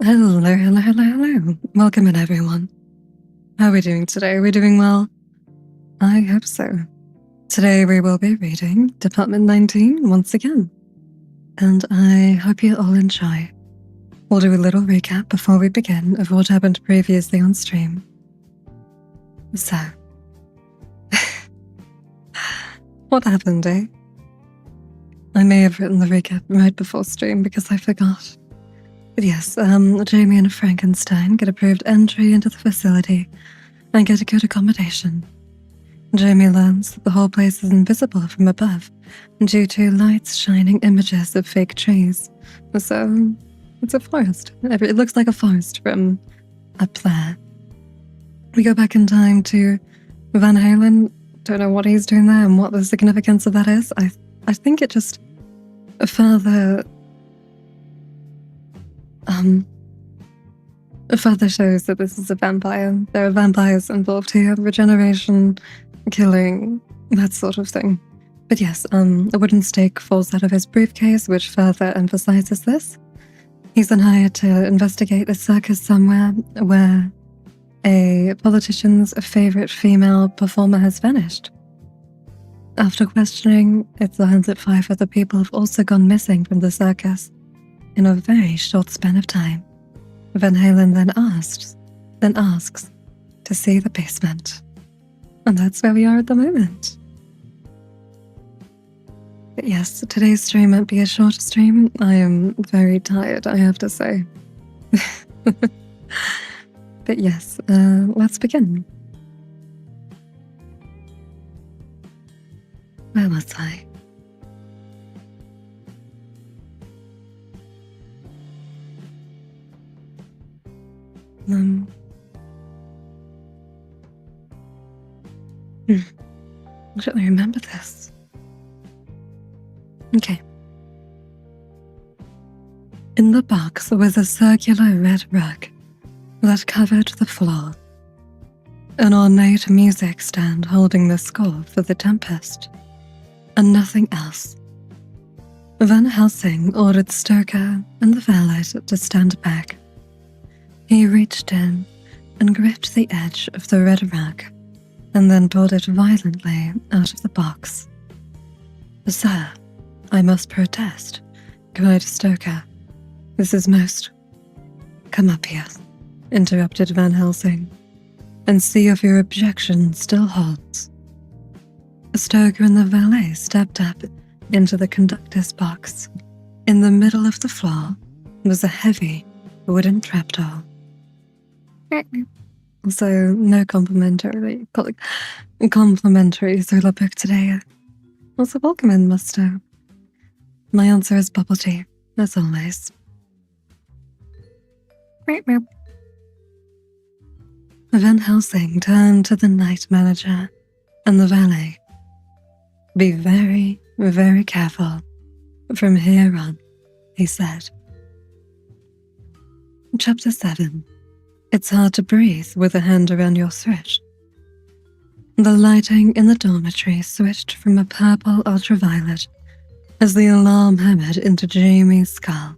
Hello. Welcome in, everyone. How are we doing today? Are we doing well? I hope so. Today we will be reading Department 19 once again. And I hope you all enjoy. We'll do a little recap before we begin of what happened previously on stream. So, what happened, eh? I may have written the recap right before stream because I forgot. But yes, Jamie and Frankenstein get approved entry into the facility and get a good accommodation. Jamie learns that the whole place is invisible from above due to lights shining images of fake trees. So, it's a forest. It looks like a forest from up there. We go back in time to Van Halen. Don't know what he's doing there and what the significance of that is. I think it just further shows that this is a vampire. There are vampires involved here, regeneration, killing, that sort of thing. But yes, a wooden stake falls out of his briefcase, which further emphasizes this. He's then hired to investigate a circus somewhere where a politician's favorite female performer has vanished. After questioning, it's learned that 5 other people have also gone missing from the circus in a very short span of time. Van Halen then asks to see the basement. And that's where we are at the moment. But yes, today's stream might be a short stream. I am very tired, I have to say. But yes, let's begin. Where was I? I don't remember this. Okay. In the box was a circular red rug that covered the floor. An ornate music stand holding the score for The Tempest, and nothing else. Van Helsing ordered Stoker and the valet to stand back. He reached in and gripped the edge of the red rug, and then pulled it violently out of the box. "Sir, I must protest," cried Stoker. "This is most—" "Come up here," interrupted Van Helsing, "and see if your objection still holds." Stoker and the valet stepped up into the conductor's box. In the middle of the floor was a heavy wooden trapdoor. So, no complimentary Solar book today. Also, welcome in, Musto. My answer is bubble tea, as always. Van Helsing turned to the night manager and the valet. "Be very, very careful from here on," he said. Chapter 7. It's hard to breathe with a hand around your throat. The lighting in the dormitory switched from a purple ultraviolet as the alarm hammered into Jamie's skull.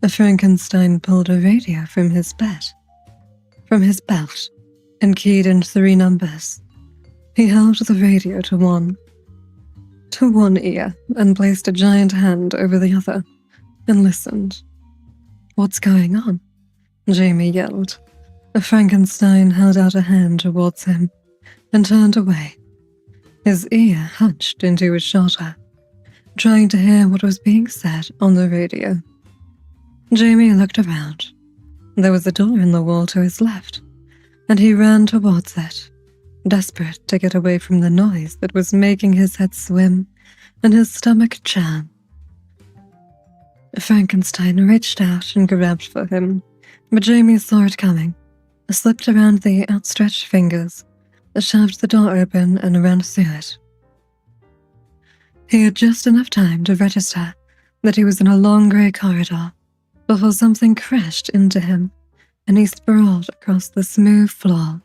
Frankenstein pulled a radio from his belt, and keyed in 3 numbers. He held the radio to one ear and placed a giant hand over the other and listened. "What's going on?" Jamie yelled. Frankenstein held out a hand towards him and turned away. His ear hunched into his shoulder, trying to hear what was being said on the radio. Jamie looked around. There was a door in the wall to his left, and he ran towards it, desperate to get away from the noise that was making his head swim and his stomach churn. Frankenstein reached out and grabbed for him, but Jamie saw it coming, slipped around the outstretched fingers, shoved the door open and ran through it. He had just enough time to register that he was in a long grey corridor before something crashed into him and he sprawled across the smooth floor.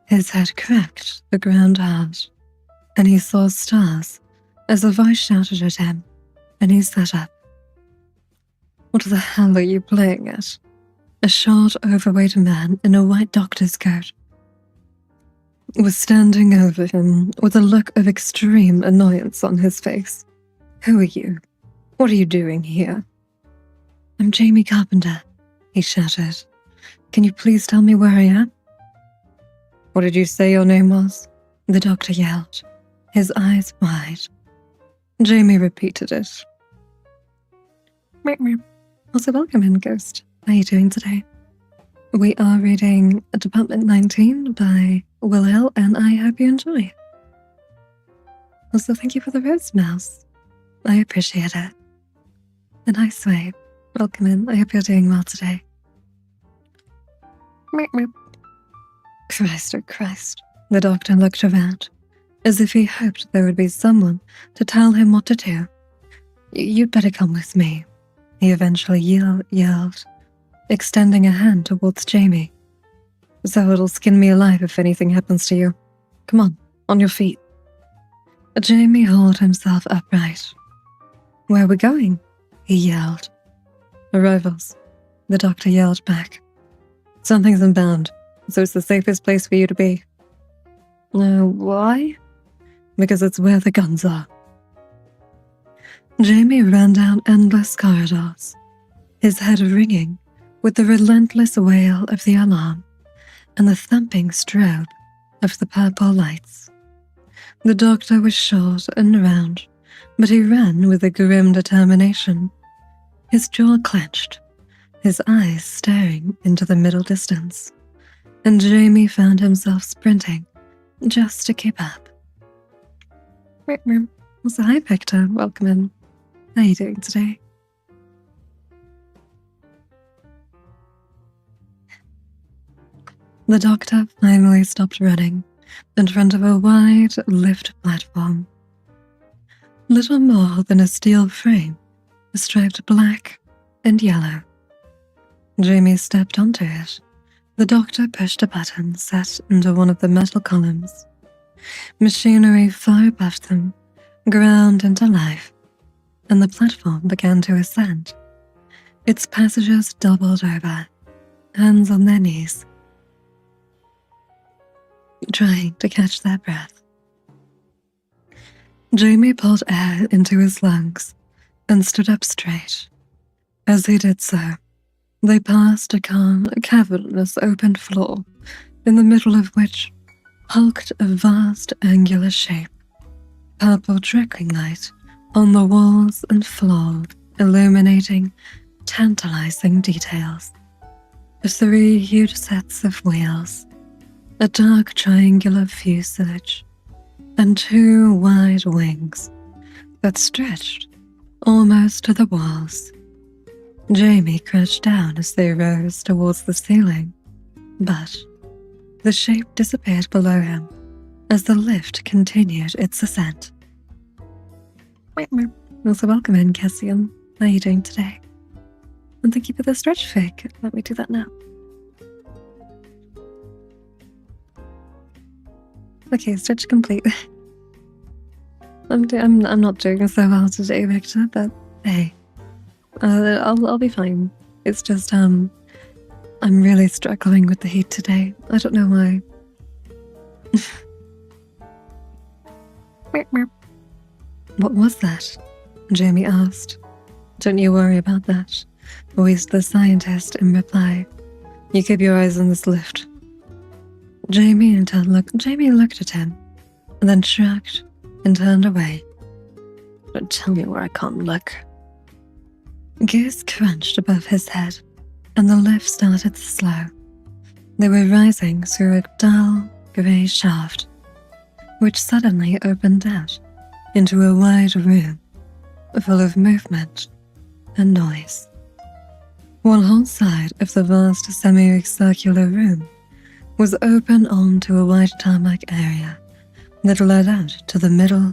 His head cracked the ground hard, and he saw stars as a voice shouted at him, and he sat up. What the hell are you playing at? A short, overweight man in a white doctor's coat was standing over him with a look of extreme annoyance on his face. Who are you? What are you doing here? I'm Jamie Carpenter, he shouted. Can you please tell me where I am? What did you say your name was? The doctor yelled, his eyes wide. Jamie repeated it. Also, welcome in, Ghost. How are you doing today? We are reading Department 19 by Will Hill, and I hope you enjoy. Also, thank you for the rose mouse. I appreciate it. And hi, Sway. Welcome in. I hope you're doing well today. Christ, oh Christ. The doctor looked around, as if he hoped there would be someone to tell him what to do. You'd better come with me, he eventually yelled, extending a hand towards Jamie. So it'll skin me alive if anything happens to you. Come on your feet. Jamie hauled himself upright. Where are we going? He yelled. Arrivals, the doctor yelled back. Something's inbound, so it's the safest place for you to be. Why? Because it's where the guns are. Jamie ran down endless corridors, his head ringing with the relentless wail of the alarm and the thumping strobe of the purple lights. The doctor was short and round, but he ran with a grim determination, his jaw clenched, his eyes staring into the middle distance, and Jamie found himself sprinting just to keep up. So hi, Victor. Welcome in. How are you doing today? The doctor finally stopped running in front of a wide lift platform. Little more than a steel frame, striped black and yellow. Jamie stepped onto it. The doctor pushed a button set into one of the metal columns. Machinery far above them ground into life, and the platform began to ascend. Its passengers doubled over, hands on their knees, trying to catch their breath. Jamie pulled air into his lungs and stood up straight. As he did so, they passed a cavernous open floor, in the middle of which hulked a vast angular shape, purple trickling light on the walls and floor illuminating tantalizing details. 3 huge sets of wheels, a dark triangular fuselage, and 2 wide wings that stretched almost to the walls. Jamie crouched down as they rose towards the ceiling, but the shape disappeared below him as the lift continued its ascent. Also, welcome in, Cassian. How are you doing today? And thank you for the stretch fig. Let me do that now. Okay, stretch complete. I'm not doing so well today, Victor, but hey, I'll be fine. It's just I'm really struggling with the heat today. I don't know why. What was that? Jamie asked. Don't you worry about that, voiced the scientist in reply. You keep your eyes on this lift. Jamie looked at him, and then shrugged and turned away. Don't tell me where I can't look. Gears crunched above his head, and the lift started to slow. They were rising through a dull, grey shaft, which suddenly opened out into a wide room full of movement and noise. One whole side of the vast semicircular room was open onto a wide tarmac area that led out to the middle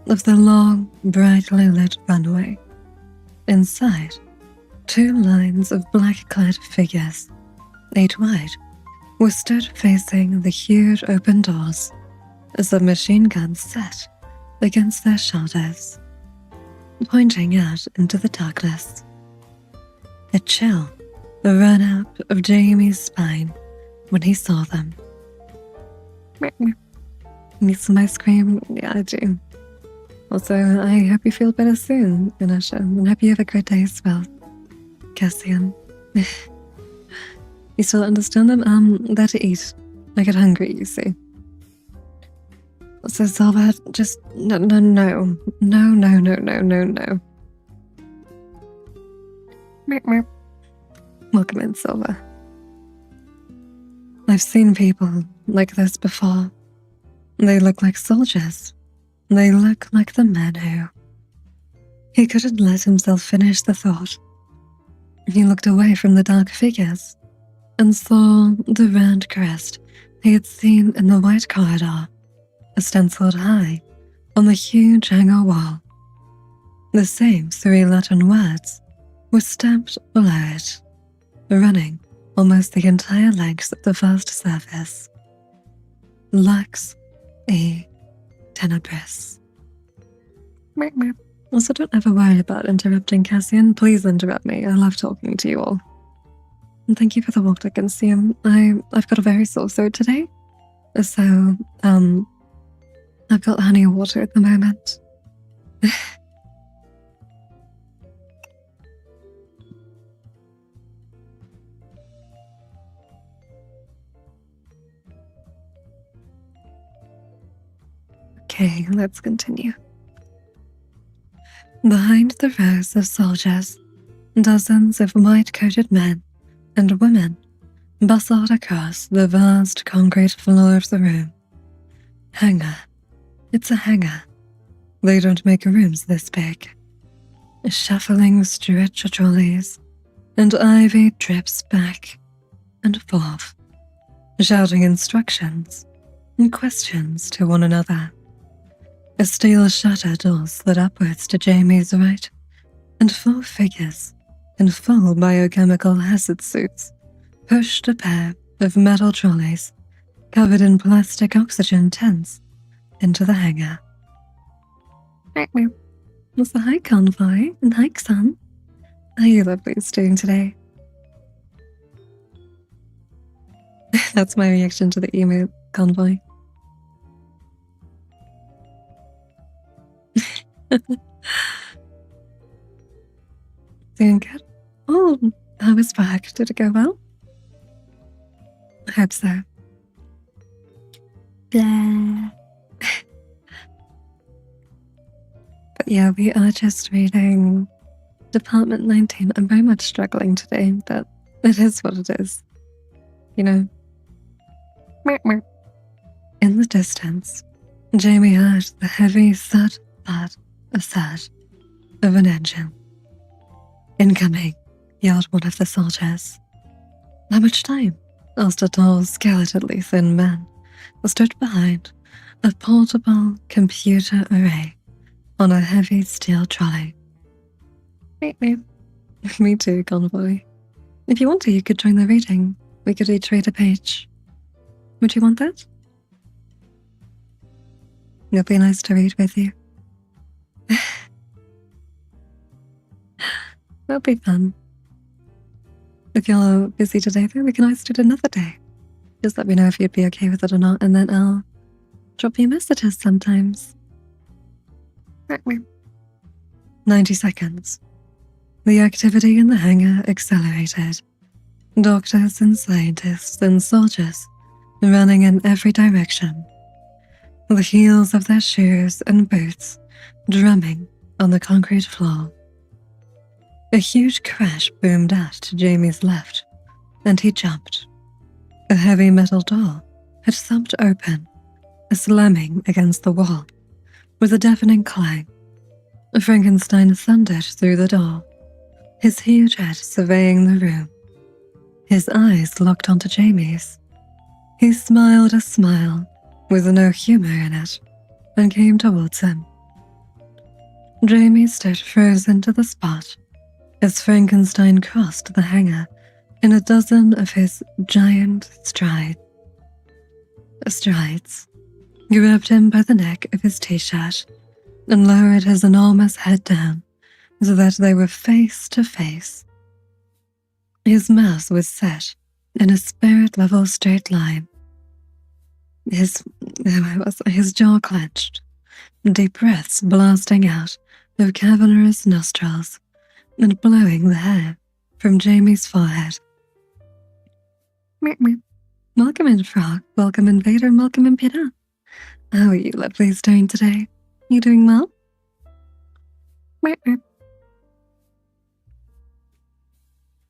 of the long, brightly lit runway. Inside, 2 lines of black-clad figures, 8 wide, were stood facing the huge open doors, submachine guns set against their shoulders, pointing out into the darkness. A chill ran up of Jamie's spine when he saw them. Need some ice cream? Yeah, I do. Also, I hope you feel better soon, Ganesha, and hope you have a great day as well, Cassian. You still understand them? There to eat. I get hungry, you see. So, Silver, just no. Welcome in, Silver. I've seen people like this before. They look like soldiers. They look like the men who... He couldn't let himself finish the thought. He looked away from the dark figures and saw the round crest he had seen in the white corridor, stenciled high on the huge hangar wall. The same three Latin words were stamped below it, running almost the entire length of the vast surface. Lux E Tenebris. Also, don't ever worry about interrupting, Cassian. Please interrupt me. I love talking to you all. And thank you for the walk, I can see him. I've got a very sore throat today. So, I've got honey and water at the moment. Okay, let's continue. Behind the rows of soldiers, dozens of white-coated men and women bustled across the vast concrete floor of the room. Hangar. It's a hangar. They don't make rooms this big. Shuffling stretcher trolleys, and ivy drips back and forth, shouting instructions and questions to one another. A steel shutter door slid upwards to Jamie's right, and four figures in full biochemical hazard suits pushed a pair of metal trolleys covered in plastic oxygen tents into the hangar. It's the hike convoy and hike son. How are you lovelies doing today? That's my reaction to the email convoy. Doing good? Oh, how was back? Did it go well? I hope so. Blah. But yeah, we are just reading Department 19. I'm very much struggling today, but it is what it is. You know? In the distance, Jamie heard the heavy thud of an engine. Incoming, yelled one of the soldiers. How much time? Asked a tall, skeletally thin man who stood behind a portable computer array on a heavy steel trolley. Me too, convoy. If you want to, you could join the reading. We could each read a page. Would you want that? It'll be nice to read with you. That'll be fun. If you're busy today, then we can always do it another day. Just let me know if you'd be okay with it or not, and then I'll drop you messages sometimes. 90 seconds. The activity in the hangar accelerated. Doctors and scientists and soldiers running in every direction. The heels of their shoes and boots drumming on the concrete floor. A huge crash boomed out to Jamie's left, and he jumped. A heavy metal door had thumped open, slamming against the wall, with a deafening clang. Frankenstein thundered through the door, his huge head surveying the room. His eyes locked onto Jamie's. He smiled a smile with no humor in it, and came towards him. Jamie stood frozen to the spot as Frankenstein crossed the hangar in a dozen of his giant strides, grabbed him by the neck of his t-shirt, and lowered his enormous head down so that they were face to face. His mouth was set in a spirit-level straight line. His jaw clenched, deep breaths blasting out of cavernous nostrils and blowing the hair from Jamie's forehead. Welcome in, Frog. Welcome in, Vader. Welcome in, Peter. How are you lovelies doing today? You doing well?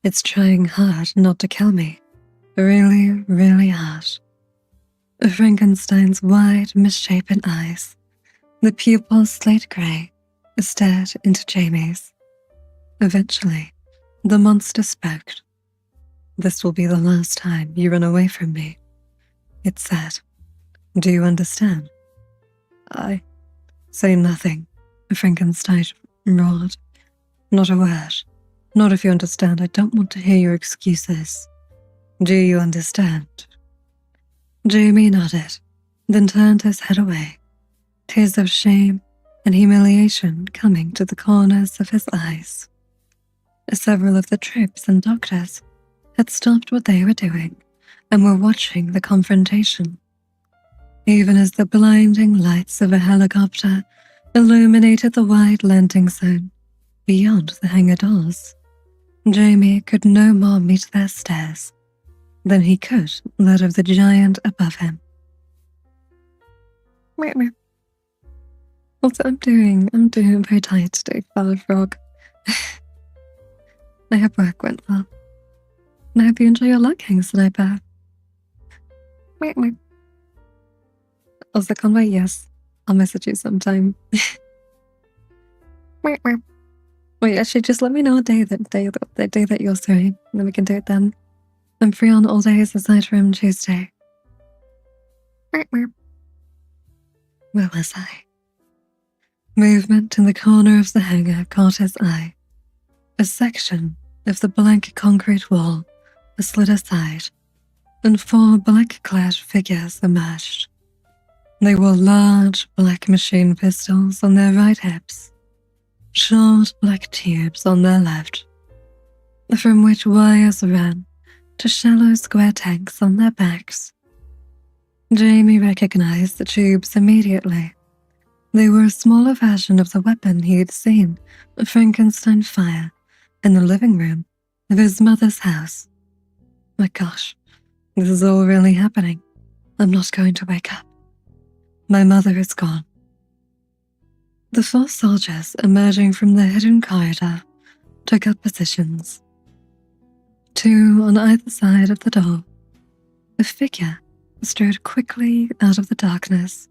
It's trying hard not to kill me. Really, really hard. Frankenstein's wide, misshapen eyes, the pupils slate grey, stared into Jamie's. Eventually, the monster spoke. "This will be the last time you run away from me," it said. "Do you understand?" "I say nothing," Frankenstein roared. "Not a word. Not if you understand. I don't want to hear your excuses. Do you understand?" Jamie nodded, then turned his head away, tears of shame and humiliation coming to the corners of his eyes. Several of the troops and doctors had stopped what they were doing and were watching the confrontation. Even as the blinding lights of a helicopter illuminated the wide landing zone beyond the hangar doors, Jamie could no more meet their stares than he could that of the giant above him. I'm doing very tired today, Father Frog. I hope work went well. And I hope you enjoy your leggings tonight, Beth. Also, Conway, yes. I'll message you sometime. Wait, actually, just let me know the day that you're free, and then we can do it then. I'm free on all days aside from Tuesday. Where was I? Movement in the corner of the hangar caught his eye. A section of the blank concrete wall slid aside, and 4 black-clad figures emerged. They wore large black machine pistols on their right hips, short black tubes on their left, from which wires ran to shallow square tanks on their backs. Jamie recognized the tubes immediately. They were a smaller version of the weapon he had seen Frankenstein fire in the living room of his mother's house. My gosh, this is all really happening. I'm not going to wake up. My mother is gone. The 4 soldiers emerging from the hidden corridor took up positions. 2 on either side of the door. A figure strode quickly out of the darkness,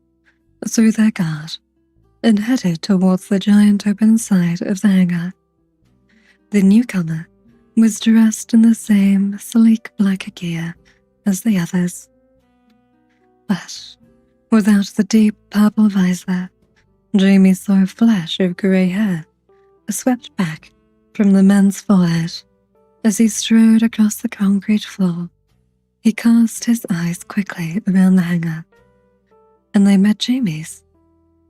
through their guard, and headed towards the giant open side of the hangar. The newcomer was dressed in the same sleek black gear as the others, but without the deep purple visor. Jamie saw a flash of grey hair swept back from the man's forehead as he strode across the concrete floor. He cast his eyes quickly around the hangar, and they met Jamie's.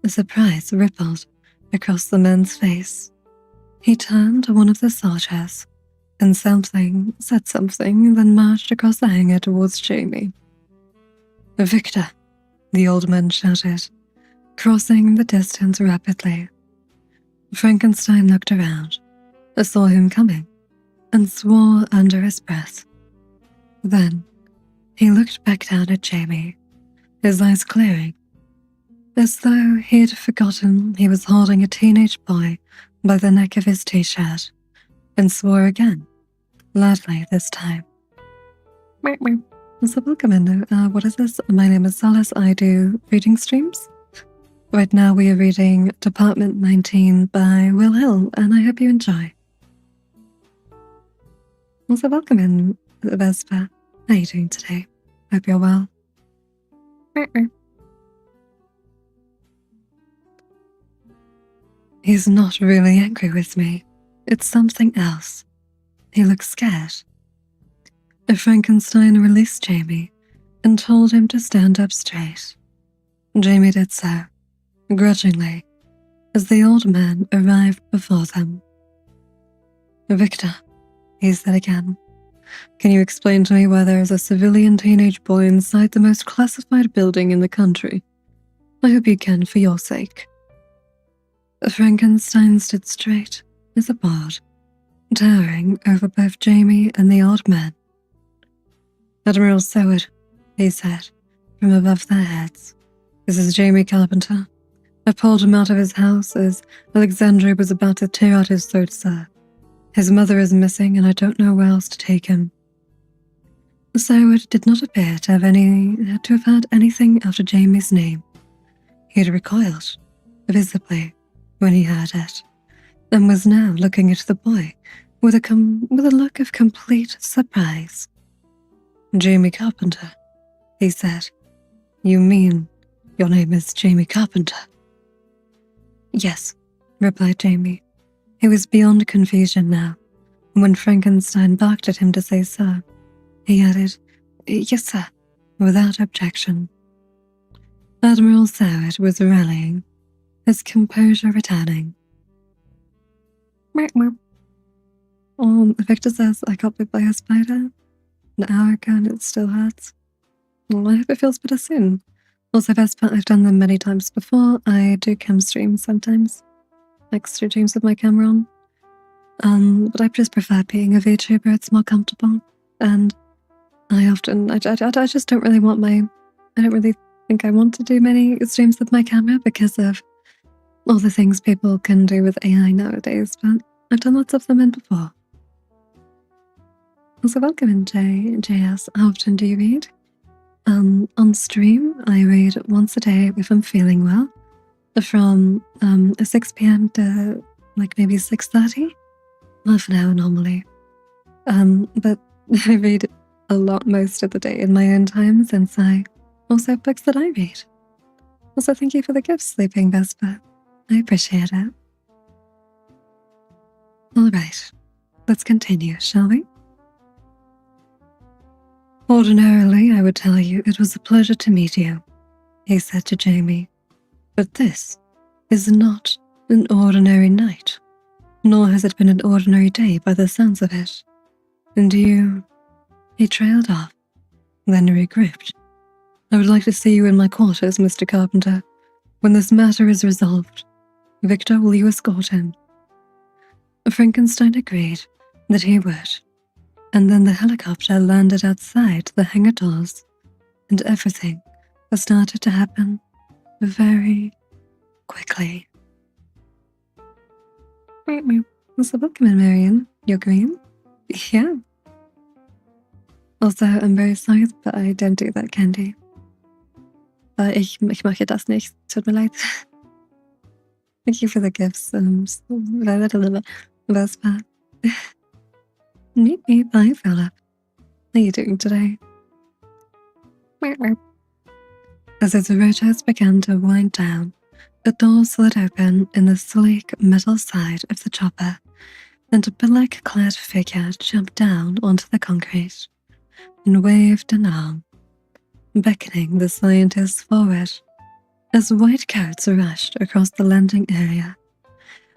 A surprise rippled across the man's face. He turned to one of the soldiers and said something, then marched across the hangar towards Jamie. "Victor," the old man shouted, crossing the distance rapidly. Frankenstein looked around, saw him coming, and swore under his breath. Then he looked back down at Jamie, his eyes clearing, as though he had forgotten he was holding a teenage boy by the neck of his t-shirt, and swore again, loudly this time. So welcome in. What is this? My name is Solace. I do reading streams. Right now we are reading Department 19 by Will Hill, and I hope you enjoy. Also welcome in, Vespa. How are you doing today? Hope you're well. He's not really angry with me. It's something else. He looks scared. Frankenstein released Jamie and told him to stand up straight. Jamie did so, grudgingly, as the old man arrived before them. "Victor," he said again, Can you explain to me why there is a civilian teenage boy inside the most classified building in the country? I hope you can, for your sake. Frankenstein stood straight as a board, towering over both Jamie and the old man. Admiral Seward, he said, from above their heads. This is Jamie Carpenter. I pulled him out of his house as Alexandria was about to tear out his throat, sir. His mother is missing, and I don't know where else to take him. Seward did not appear to have had anything after Jamie's name. He had recoiled, visibly, when he heard it, and was now looking at the boy with a look of complete surprise. Jamie Carpenter, he said. You mean your name is Jamie Carpenter? Yes, replied Jamie. He was beyond confusion now, and when Frankenstein barked at him to say sir, he added, yes, sir, without objection. Admiral Seward was rallying, his composure returning. Victor says I got bit by a spider an hour ago and it still hurts. Well, I hope it feels better soon. Also, Vespa, I've done them many times before. I do cam streams sometimes, extra streams with my camera on. But I just prefer being a VTuber. It's more comfortable. And I just don't really I don't really think I want to do many streams with my camera because of all the things people can do with AI nowadays, but I've done lots of them in before. Also, welcome in, JS. How often do you read? On stream, I read once a day if I'm feeling well, from 6 p.m. to like maybe 6:30, half an hour normally. But I read a lot most of the day in my own time since I also have books that I read. Also, thank you for the gift, Sleeping Vespa. I appreciate it. All right, let's continue, shall we? Ordinarily, I would tell you it was a pleasure to meet you, he said to Jamie. But this is not an ordinary night, nor has it been an ordinary day by the sounds of it. And you... He trailed off, then regrouped. I would like to see you in my quarters, Mr. Carpenter. When this matter is resolved, Victor, will you escort him? Frankenstein agreed that he would, and then the helicopter landed outside the hangar doors, and everything started to happen very quickly. So welcome in, Marion. You're green? Yeah. Also, I'm very sorry, but I don't do that candy. Ich mache das nicht. Tut mir leid. Thank you for the gifts. Vespa. Meet me. Bye, Philip. How are you doing today? As its rotors began to wind down, the door slid open in the sleek metal side of the chopper, and a black-clad figure jumped down onto the concrete and waved an arm, beckoning the scientists forward. As white coats rushed across the landing area,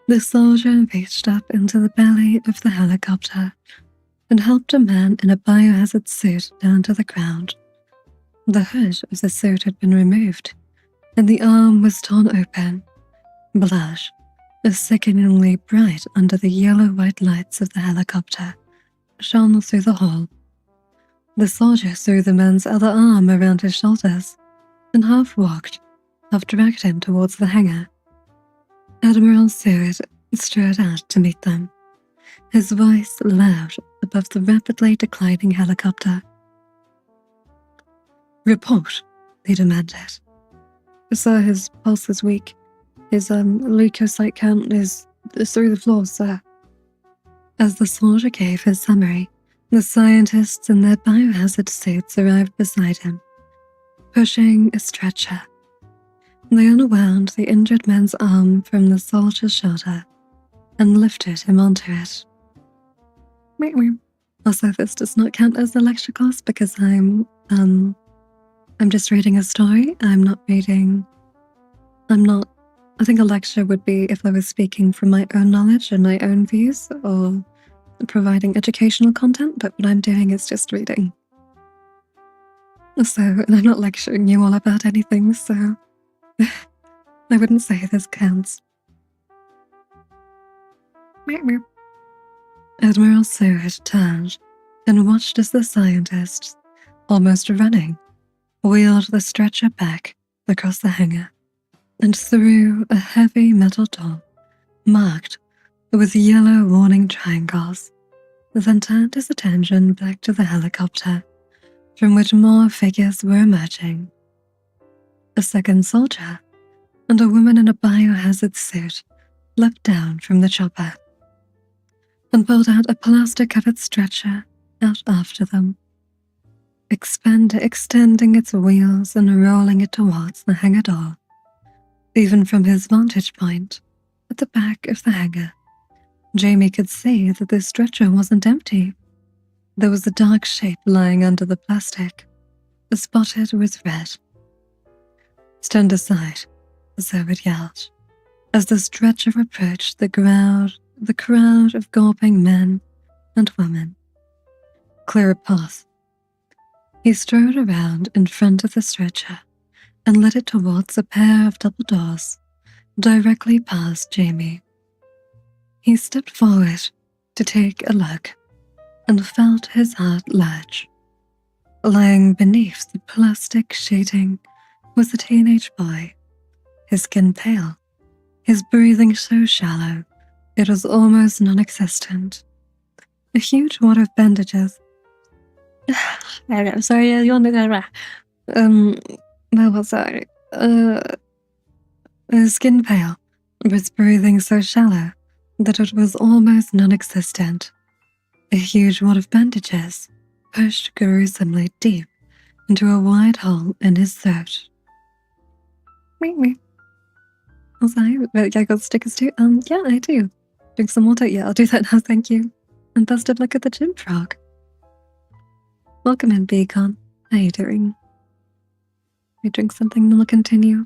the soldier reached up into the belly of the helicopter and helped a man in a biohazard suit down to the ground. The hood of the suit had been removed, and the arm was torn open. Blood, sickeningly bright under the yellow-white lights of the helicopter, shone through the hole. The soldier threw the man's other arm around his shoulders and half-walked, half-dragged him towards the hangar. Admiral Seward strode out to meet them, his voice loud above the rapidly declining helicopter. Report, he demanded. Sir, his pulse is weak. His leukocyte count is through the floor, sir. As the soldier gave his summary, the scientists in their biohazard suits arrived beside him, pushing a stretcher. They unwound the injured man's arm from the soldier's shoulder and lifted him onto it. Also, this does not count as a lecture class because I'm just reading a story. I think a lecture would be if I was speaking from my own knowledge and my own views, or providing educational content, but what I'm doing is just reading. So, and I'm not lecturing you all about anything, so I wouldn't say this counts. Admiral Seward turned and watched as the scientists, almost running, wheeled the stretcher back across the hangar and through a heavy metal door marked with yellow warning triangles, then turned his attention back to the helicopter, from which more figures were emerging. A second soldier and a woman in a biohazard suit leapt down from the chopper and pulled out a plastic-covered stretcher out after them, extending its wheels and rolling it towards the hangar door. Even from his vantage point at the back of the hangar, Jamie could see that the stretcher wasn't empty. There was a dark shape lying under the plastic, spotted with red. "Stand aside," Zerwood yelled, as the stretcher approached the crowd of gawping men and women. "Clear a path." He strode around in front of the stretcher and led it towards a pair of double doors directly past Jamie. He stepped forward to take a look and felt his heart lurch. Lying beneath the plastic sheeting was a teenage boy, his skin pale, his breathing so shallow it was almost non-existent. A huge wad of bandages. I'm sorry, you where was I? His skin pale, was breathing so shallow that it was almost non-existent. A huge wad of bandages pushed gruesomely deep into a wide hole in his throat. I'm sorry, but I got stickers too? Yeah, I do. Drink some water? Yeah, I'll do that now, thank you. And best of luck at the gym, frog. Welcome in, Beacon. How you doing? You drink something and we'll continue.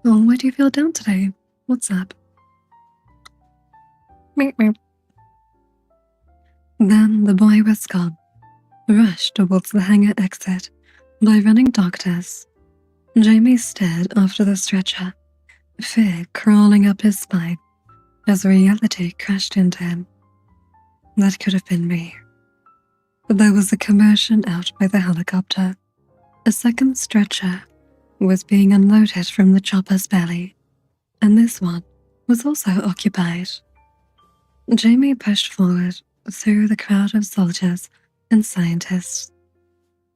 Oh, why do you feel down today? What's up? Then the boy was gone, rushed towards the hangar exit by running doctors. Jamie stared after the stretcher, fear crawling up his spine as reality crashed into him. That could have been me. There was a commotion out by the helicopter. A second stretcher was being unloaded from the chopper's belly, and this one was also occupied. Jamie pushed forward through the crowd of soldiers and scientists,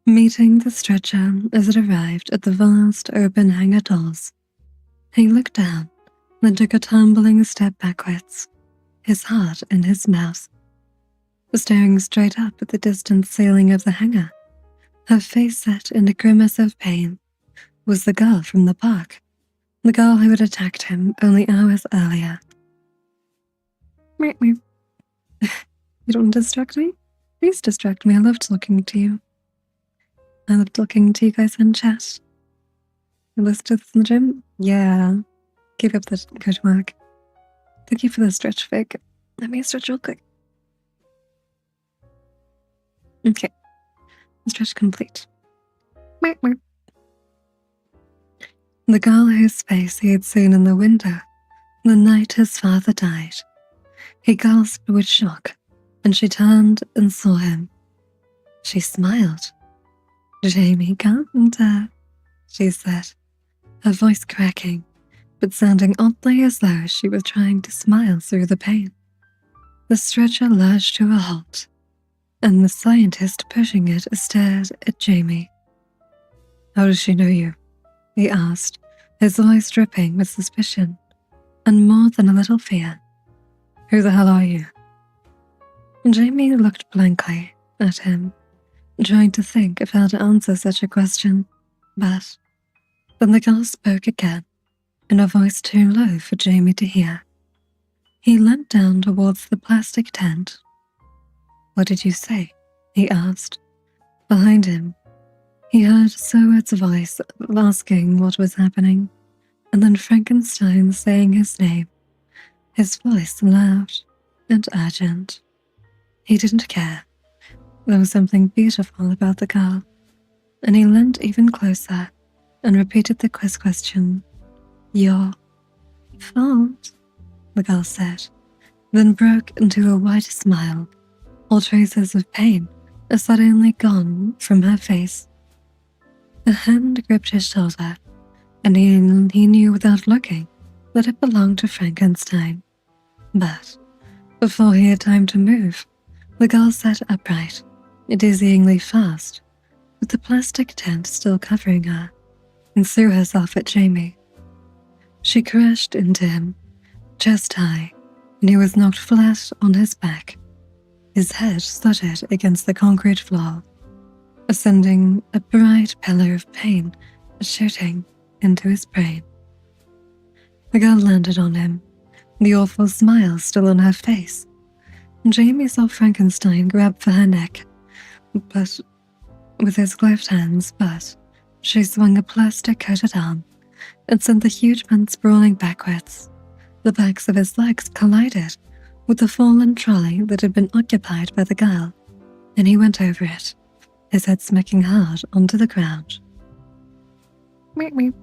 meeting the stretcher as it arrived at the vast open hangar doors. He looked down, then took a tumbling step backwards, his heart in his mouth. Staring straight up at the distant ceiling of the hangar, her face set in a grimace of pain, was the girl from the park, the girl who had attacked him only hours earlier. You don't want to distract me? Please distract me. I love talking to you. I love talking to you guys in chat. You listen to this in the gym? Yeah. Keep up the good work. Thank you for the stretch fig. Let me stretch real quick. Okay. Stretch complete. The girl whose face he had seen in the window the night his father died. He gasped with shock, and she turned and saw him. She smiled. "Jamie Carpenter," she said, her voice cracking, but sounding oddly as though she was trying to smile through the pain. The stretcher lurched to a halt, and the scientist pushing it stared at Jamie. "How does she know you?" he asked, his voice dripping with suspicion, and more than a little fear. "Who the hell are you?" Jamie looked blankly at him, trying to think of how to answer such a question, but then the girl spoke again, in a voice too low for Jamie to hear. He leant down towards the plastic tent. "What did you say?" he asked, Behind him, he heard Seward's voice asking what was happening, and then Frankenstein saying his name, his voice loud and urgent. He didn't care. There was something beautiful about the girl, and he leaned even closer and repeated the quiz question. Your fault, the girl said, then broke into a wide smile. All traces of pain are suddenly gone from her face. A hand gripped his shoulder, and he knew without looking that it belonged to Frankenstein. But before he had time to move, the girl sat upright, dizzyingly fast, with the plastic tent still covering her, and threw herself at Jamie. She crashed into him, chest high, and he was knocked flat on his back. His head thudded against the concrete floor, sending a bright pillar of pain shooting into his brain. The girl landed on him, the awful smile still on her face. Jamie saw Frankenstein grab for her neck, but with his gloved hands, she swung a plastic-coated arm and sent the huge man sprawling backwards. The backs of his legs collided with the fallen trolley that had been occupied by the girl, and he went over it, his head smacking hard onto the ground. Meep meep.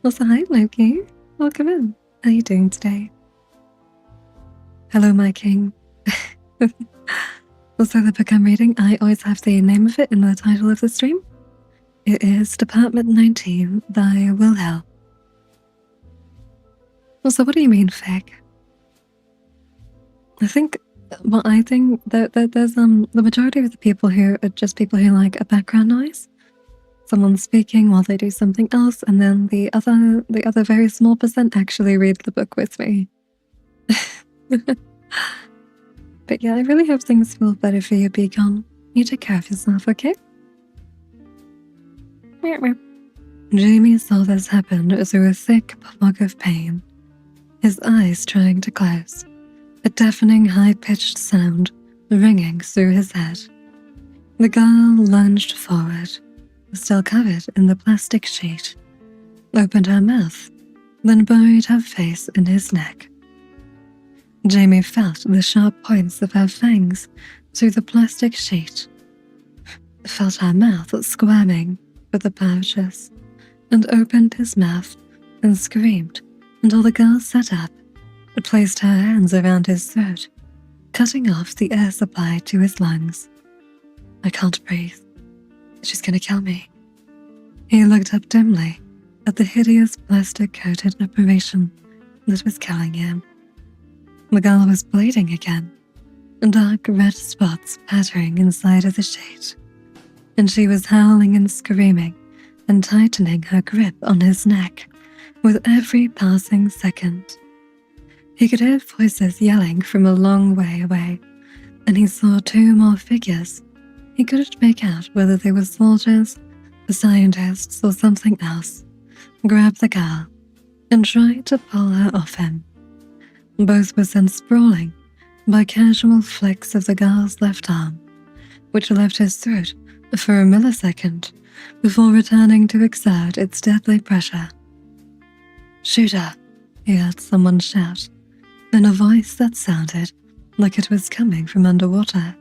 Well, so hi, Loki. Welcome in. How are you doing today? Hello, my king. Also, the book I'm reading, I always have the name of it in the title of the stream. It is Department 19 by Wilhelm. Also, what do you mean, fake? I think that there's the majority of the people who are just people who like a background noise. Someone speaking while they do something else, and then the other very small percent actually read the book with me. But yeah, I really hope things feel better for you, Beacon. You take care of yourself, okay? Jamie saw this happen through a thick fog of pain, his eyes trying to close, a deafening high-pitched sound ringing through his head. The girl lunged forward, still covered in the plastic sheet, opened her mouth, then buried her face in his neck. Jamie felt the sharp points of her fangs through the plastic sheet, felt her mouth squirming with the pouches, and opened his mouth and screamed until the girl sat up, placed her hands around his throat, cutting off the air supply to his lungs. I can't breathe. She's gonna kill me. He looked up dimly at the hideous plastic-coated apparition that was killing him. The girl was bleeding again, dark red spots pattering inside of the sheet, and she was howling and screaming and tightening her grip on his neck with every passing second. He could hear voices yelling from a long way away, and he saw two more figures. He couldn't make out whether they were soldiers, scientists, or something else. Grab the girl and try to pull her off him. Both were sent sprawling by casual flicks of the girl's left arm, which left his throat for a millisecond before returning to exert its deadly pressure. Shoot her, he heard someone shout, in a voice that sounded like it was coming from underwater,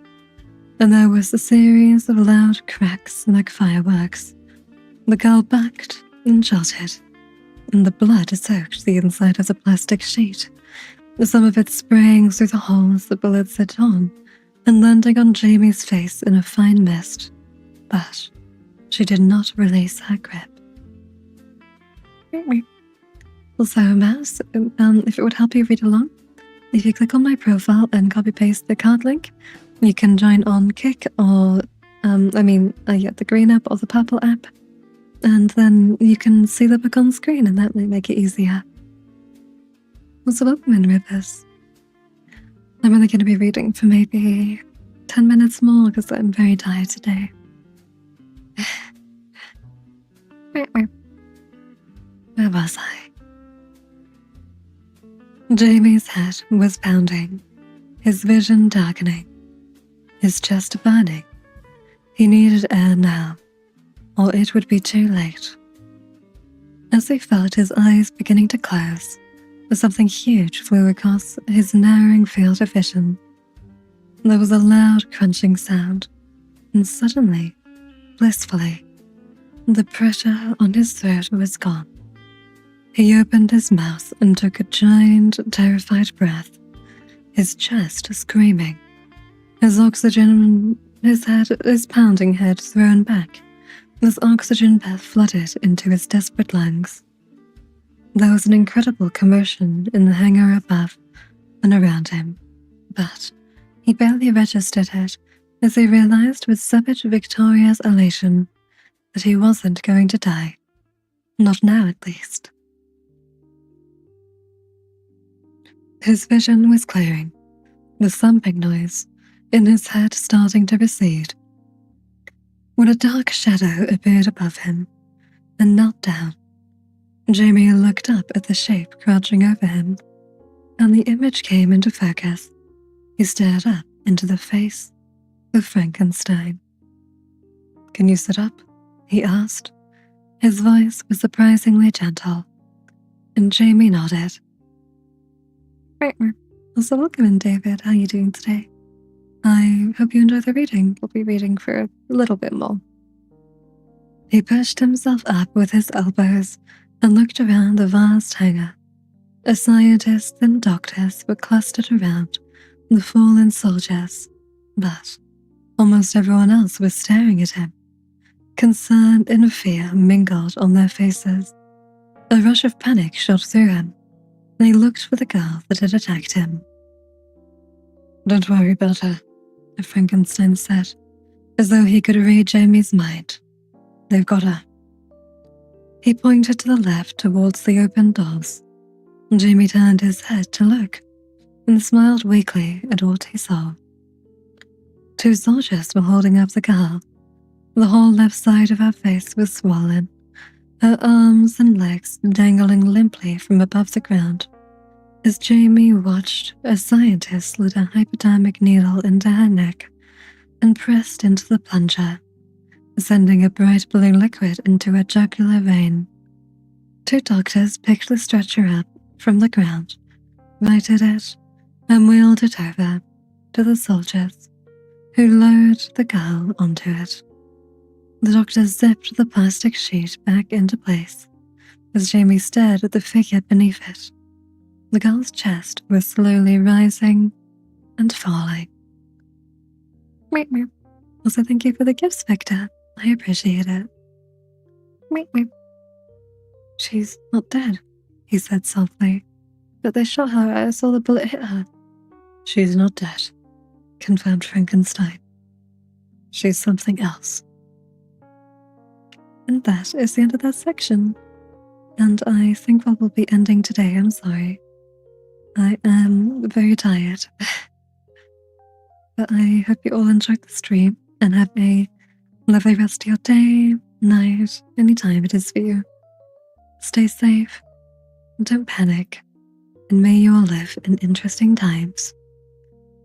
and there was a series of loud cracks like fireworks. The girl backed and jolted, and the blood soaked the inside of the plastic sheet, some of it spraying through the holes the bullets had torn and landing on Jamie's face in a fine mist. But she did not release her grip. Also, Mouse, if it would help you read along, if you click on my profile and copy-paste the card link, you can join on Kick or, the green app or the purple app, and then you can see the book on screen, and that might make it easier. Also, welcome in, Rivers. I'm only going to be reading for maybe 10 minutes more because I'm very tired today. Where was I? Jamie's head was pounding, his vision darkening, his chest burning. He needed air now, or it would be too late. As he felt his eyes beginning to close, something huge flew across his narrowing field of vision. There was a loud crunching sound, and suddenly, blissfully, the pressure on his throat was gone. He opened his mouth and took a giant, terrified breath, his chest screaming, his pounding head thrown back, as oxygen breath flooded into his desperate lungs. There was an incredible commotion in the hangar above and around him, but he barely registered it as he realized with savage victorious elation that he wasn't going to die. Not now, at least. His vision was clearing, the thumping noise in his head starting to recede, when a dark shadow appeared above him and knelt down. Jamie looked up at the shape crouching over him, and the image came into focus. He stared up into the face of Frankenstein. "Can you sit up?" he asked. His voice was surprisingly gentle, and Jamie nodded. "So welcome in, David. How are you doing today? I hope you enjoy the reading. We'll be reading for a little bit more." He pushed himself up with his elbows and looked around the vast hangar. Scientists and doctors were clustered around the fallen soldiers, but almost everyone else was staring at him. Concern and fear mingled on their faces. A rush of panic shot through him. They looked for the girl that had attacked him. "Don't worry about her," Frankenstein said, as though he could read Jamie's mind. "They've got her." He pointed to the left towards the open doors. Jamie turned his head to look and smiled weakly at what he saw. Two soldiers were holding up the girl. The whole left side of her face was swollen, her arms and legs dangling limply from above the ground. As Jamie watched, a scientist slid a hypodermic needle into her neck and pressed into the plunger, sending a bright blue liquid into her jugular vein. Two doctors picked the stretcher up from the ground, righted it, and wheeled it over to the soldiers, who lowered the girl onto it. The doctor zipped the plastic sheet back into place as Jamie stared at the figure beneath it. The girl's chest was slowly rising and falling. "Also, thank you for the gifts, Victor. I appreciate it." "She's not dead," he said softly. "But they shot her. I saw the bullet hit her." "She's not dead," confirmed Frankenstein. "She's something else." And that is the end of that section. And I think we'll be ending today. I'm sorry. I am very tired. But I hope you all enjoyed the stream and have a lovely rest of your day, night, anytime it is for you. Stay safe, don't panic, and may you all live in interesting times.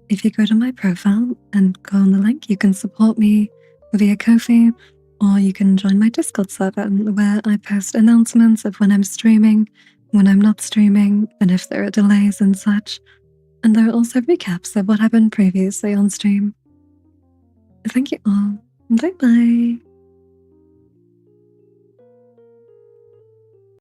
If you go to my profile and go on the link, you can support me via Ko-fi, or you can join my Discord server where I post announcements of when I'm streaming, when I'm not streaming, and if there are delays and such. And there are also recaps of what happened previously on stream. Thank you all. Bye bye.